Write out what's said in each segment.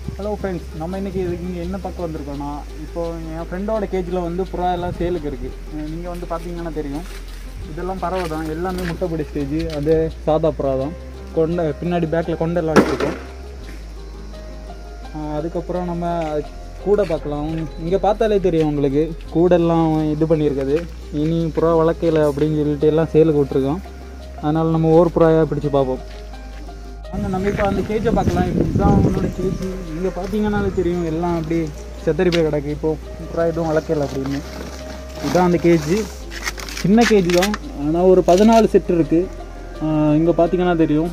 Hello friends, நம்ம இன்றைக்கி இங்கே என்ன பக்கம் வந்திருக்கோன்னா, இப்போது என் ஃப்ரெண்டோட கேஜில் வந்து புறா எல்லாம் சேலுக்கு இருக்குது. நீங்கள் வந்து பார்த்தீங்கன்னா தெரியும், இதெல்லாம் பறவை தான், எல்லாமே முட்டைப்படி ஸ்டேஜ். அது சாதா புறா தான். பின்னாடி பேக்கில் கொண்டெல்லாம் வச்சுருக்கோம். அதுக்கப்புறம் நம்ம கூடை பார்க்கலாம். இங்கே பார்த்தாலே தெரியும் உங்களுக்கு, கூடெல்லாம் இது பண்ணியிருக்குது. இனி புறா வளர்க்கையில் அப்படின்னு சொல்லிட்டு எல்லாம் சேலுக்கு விட்ருக்கோம். அதனால் நம்ம ஒவ்வொரு புறாயாக பிடிச்சி பார்ப்போம். அங்கே நம்ம இப்போ அந்த கேஜை பார்க்கலாம். இதுதான் அவனோட கேஜி. இங்கே பார்த்தீங்கன்னாலே தெரியும், எல்லாம் அப்படி செத்தறி போய் கிடக்கு. இப்போது புறா எதுவும் வளர்க்கல அப்படின்னு. இதுதான் அந்த கேஜி. சின்ன கேஜி தான், ஆனால் ஒரு 14 செட்டு இருக்குது. இங்கே பார்த்தீங்கன்னா தெரியும்.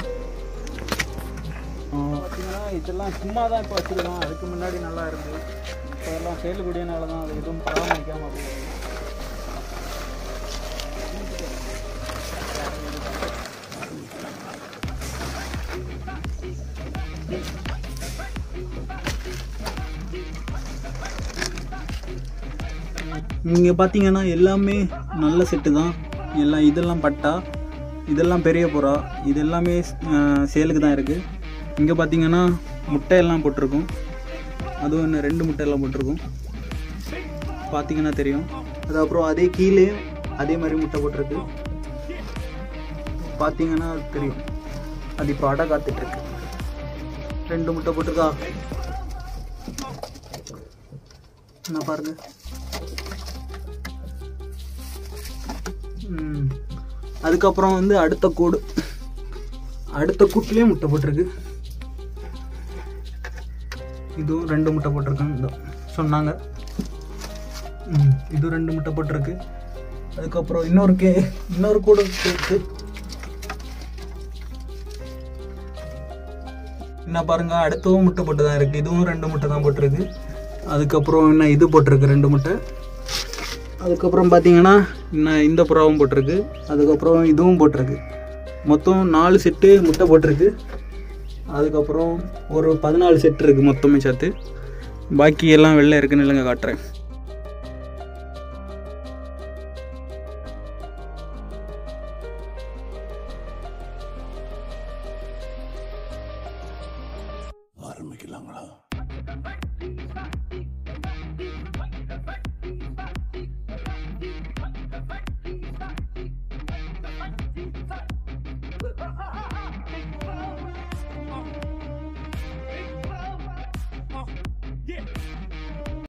பார்த்தீங்கன்னா இதெல்லாம் சும்மா தான் இப்போ வச்சுருக்கோம். அதுக்கு முன்னாடி நல்லா இருக்குது. இப்போ எல்லாம் சேலுக்கூடியனால தான் அது எதுவும் பராமரிக்காமல் அப்படி. இங்கே பார்த்தீங்கன்னா எல்லாமே நல்ல செட்டு தான். எல்லாம் இதெல்லாம் பட்டா, இதெல்லாம் பெரிய புறா, இது எல்லாமே சேலுக்கு தான் இருக்குது. இங்கே பார்த்தீங்கன்னா முட்டையெல்லாம் போட்டிருக்கும். அதுவும் இன்னும் 2 முட்டையெல்லாம் போட்டிருக்கும். பார்த்தீங்கன்னா தெரியும். அதுக்கப்புறம் அதே கீழே அதே மாதிரி முட்டை போட்டிருக்கு. பார்த்தீங்கன்னா தெரியும், அது இப்போ அடை காத்துட்ருக்கு. 2 முட்டை போட்டிருக்கா, நான் பாருங்க. அதுக்கப்புறம் வந்து அடுத்த கூட்டுலேயே முட்டை போட்டிருக்கு. இதுவும் 2 முட்டை போட்டிருக்காங்க சொன்னாங்க. இது 2 முட்டை போட்டிருக்கு. அதுக்கப்புறம் இன்னொரு கூடு இருக்கு. என்ன பாருங்க, அடுத்தவும் முட்டை போட்டு தான் இருக்குது. இதுவும் 2 முட்டை தான் போட்டிருக்கு. அதுக்கப்புறம் என்ன இது போட்டிருக்கு 2 முட்டை. அதுக்கப்புறம் பார்த்தீங்கன்னா இன்னும் இந்த புறாவும் போட்டிருக்கு. அதுக்கப்புறம் இதுவும் போட்டிருக்கு. மொத்தம் 4 செட்டு முட்டை போட்டிருக்கு. அதுக்கப்புறம் ஒரு 14 செட்டு இருக்குது மொத்தமே சேர்த்து. பாக்கி எல்லாம் வெளில இருக்குன்னு இல்லைங்க காட்டுறேன்.